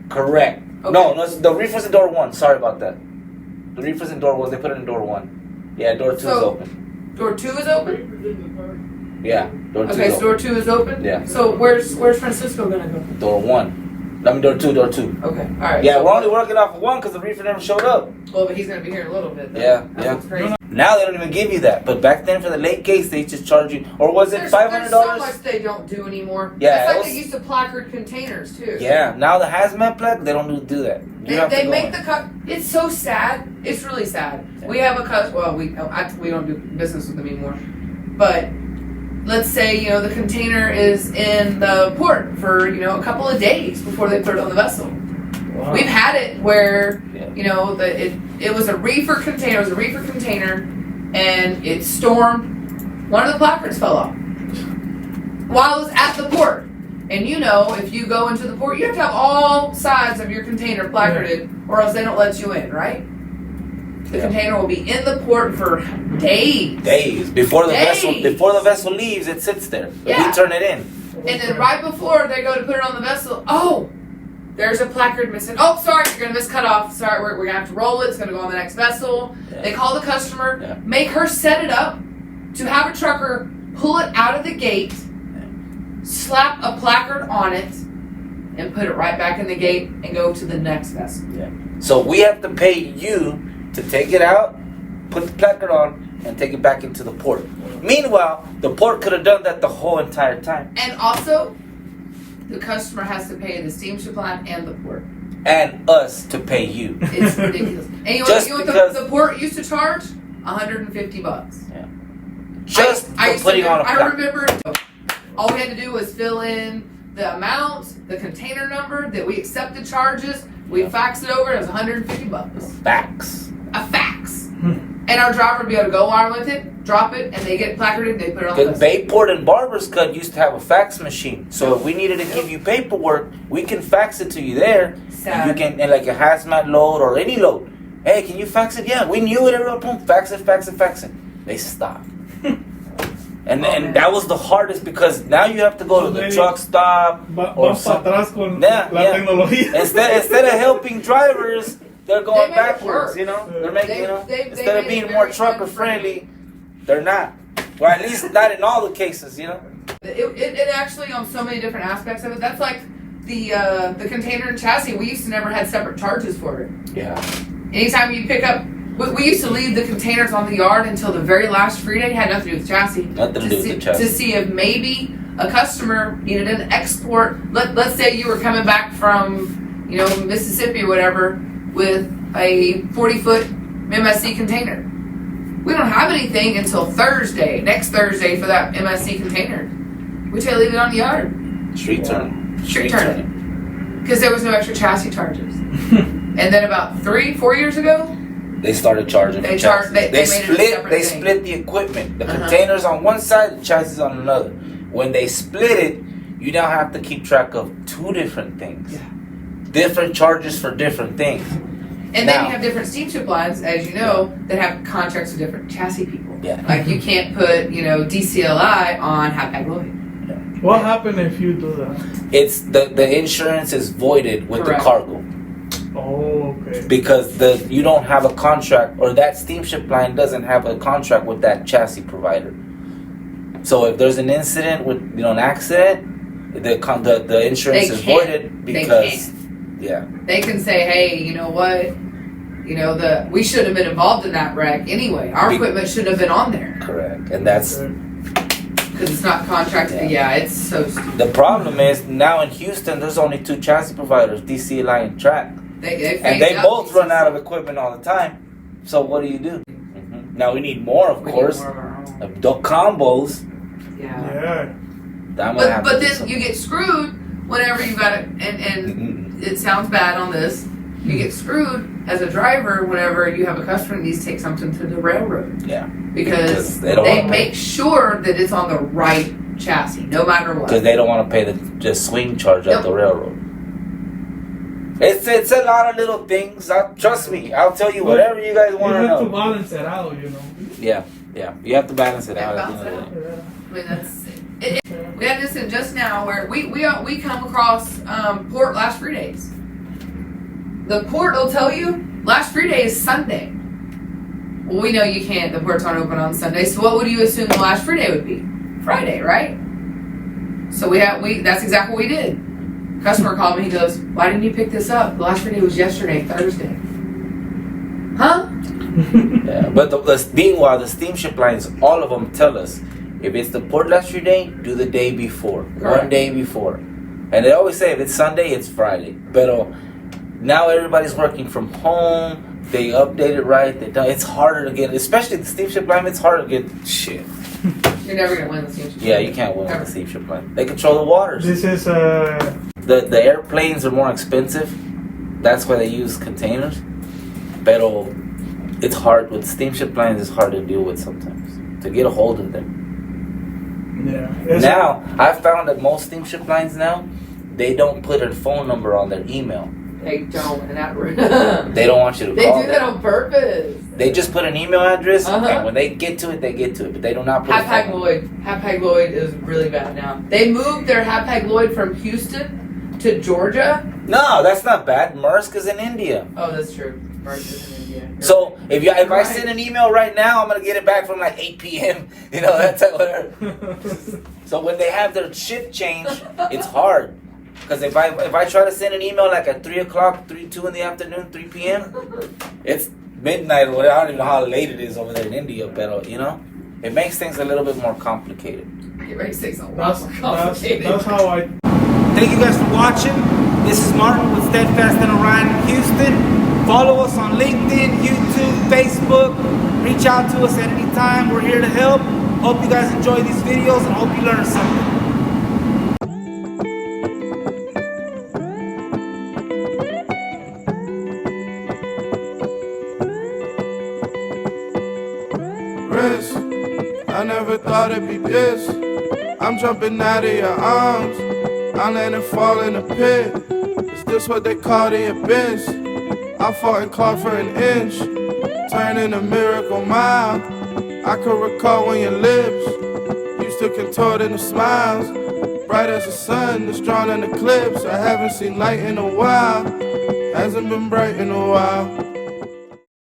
Correct. Okay. No, the reefer's in door 1. Sorry about that. The reefer's in door 1. They put it in door 1. Yeah, door 2 is open. Door 2 is open? Yeah, door 2 Okay, so door 2 is open? Yeah. So where's Francisco gonna go? Door 1. I mean door 2, door 2. Okay, alright. Yeah, so we're only working off of 1 because the reefer never showed up. Well, but he's gonna be here in a little bit, though. Yeah, That's crazy. Now they don't even give you that. But back then for the late gates, they just charge you. Or was it $500? There's so much they don't do anymore. Yeah. It's like they used to placard containers, too. Yeah, now the hazmat plaque, they don't do that. They make the cut. It's so sad. It's really sad. Yeah. We have a customer. Well, we don't do business with them anymore. But let's say the container is in the port for a couple of days before they put it on the vessel. Wow. We've had it where it was a reefer container. It was a reefer container, and it stormed. One of the placards fell off while it was at the port. And if you go into the port, you have to have all sides of your container placarded, or else they don't let you in, right? The container will be in the port for days. Days before the vessel leaves, it sits there. Yeah. We turn it in. And then right before they go to put it on the vessel, there's a placard missing. Oh, sorry, you're gonna miss cut off. Sorry, we're gonna have to roll it. It's gonna go on the next vessel. Yeah. They call the customer, make her set it up to have a trucker pull it out of the gate, slap a placard on it, and put it right back in the gate and go to the next vessel. Yeah. So we have to pay you to take it out, put the placard on, and take it back into the port. Meanwhile, the port could have done that the whole entire time. And also, the customer has to pay the steamship line and the port. And us to pay you. It's ridiculous. And you know what the port used to charge? $150. Yeah. Just for putting on a plaque. I remember all we had to do was fill in the amount, the container number, that we accepted charges. We faxed it over. It was $150. Fax. A fax. And our driver would be able to go on with it, drop it, and they get placarded, they put it on the list. Bayport and Barber's Cut used to have a fax machine. So if we needed to give you paperwork, we can fax it to you there. Sad. You can, like a hazmat load or any load. Hey, can you fax it? Yeah, we knew it. Fax it. They stopped. And that was the hardest because now you have to go to the truck stop or something. Instead of helping drivers, they're going backwards. They're making instead of being more trucker friendly, they're not. Or at least not in all the cases. It actually on so many different aspects of it. That's like the container and chassis. We used to never had separate charges for it. Yeah. Anytime you pick up. We used to leave the containers on the yard until the very last free day. It had nothing to do with the chassis. Nothing to do with the chassis. To see if maybe a customer needed an export. Let's say you were coming back from, Mississippi or whatever with a 40-foot MSC container. We don't have anything until next Thursday for that MSC container. We tell you to leave it on the yard. Street turning. Because there was no extra chassis charges. And then about 3-4 years ago, they started charging. They split the equipment. The containers on one side, the chassis on another. When they split it, you now have to keep track of 2 different things. Yeah. Different charges for different things. And then you have different steamship lines, as you know, that have contracts with different chassis people. Yeah. Like you can't put, DCLI on Hapag-Lloyd. Yeah. What happened if you do that? It's the insurance is voided with the cargo. Oh, okay. Because you don't have a contract, or that steamship line doesn't have a contract with that chassis provider. So if there's an incident with an accident, the insurance is voided because they can say, hey, you know what? We should have been involved in that wreck anyway. Our equipment should have been on there. Correct, and that's because it's not contracted. Yeah, it's so stupid. The problem is now in Houston, there's only 2 chassis providers, DCLI and Track. They both run out of equipment all the time. So what do you do? Mm-hmm. Now we need more, of course. Need more of our own. The combos. Yeah. But then you get screwed whenever you got it, and it sounds bad on this. You get screwed as a driver whenever you have a customer that needs to take something to the railroad. Yeah. Because they make sure that it's on the right chassis, no matter what. Because they don't want to pay the swing charge at the railroad. It's a lot of little things. Trust me, I'll tell you whatever you guys want to know. You have to balance it out, you know. Yeah. You have to balance it out. I mean, that's it. We had this in just now where we come across port last 3 days. The port will tell you last 3 days is Sunday. Well, we know you can't. The ports aren't open on Sunday. So what would you assume the last free day would be? Friday, right? So that's exactly what we did. Customer called me. He goes, "Why didn't you pick this up? The last free day was yesterday, Thursday." Huh? Yeah, but meanwhile, the steamship lines, all of them tell us if it's the port last free day, do the day before, Correct. 1 day before, and they always say if it's Sunday, it's Friday. But now everybody's working from home. They update it right. It's harder to get, especially the steamship line. It's harder to get shit. You're never gonna win the steamship. Yeah, you can't win with the steamship line. They control the waters. This is the airplanes are more expensive. That's why they use containers. But it's hard with steamship lines. It's hard to deal with sometimes to get a hold of them. Yeah. Now I've found that most steamship lines now they don't put a phone number on their email. They don't, and that they don't want you to they call do that on purpose. They just put an email address, and when they get to it, they get to it. But they do not put Hapag Lloyd is really bad now. They moved their Hapag Lloyd from Houston to Georgia. No, that's not bad. Maersk is in India. Oh, that's true. Maersk is in India. So if I send an email right now, I'm gonna get it back from like 8 p.m. You know, that's whatever. So when they have their shift change, it's hard. Because if I try to send an email like at 3 o'clock, 2 in the afternoon, 3 p.m., it's midnight or whatever. I don't even know how late it is over there in India, but you know, it makes things a little bit more complicated. It makes things a lot more complicated. That's how I. Thank you guys for watching. This is Martin with Steadfast and Orion in Houston. Follow us on LinkedIn, YouTube, Facebook. Reach out to us at any time. We're here to help. Hope you guys enjoy these videos and hope you learn something. I never thought it'd be this. I'm jumping out of your arms. I land and fall in a pit. Is this what they call the abyss? I fought and clawed for an inch, turning a miracle mile. I could recall when your lips used to contort into smiles, bright as the sun that's drawn in eclipse. I haven't seen light in a while, hasn't been bright in a while.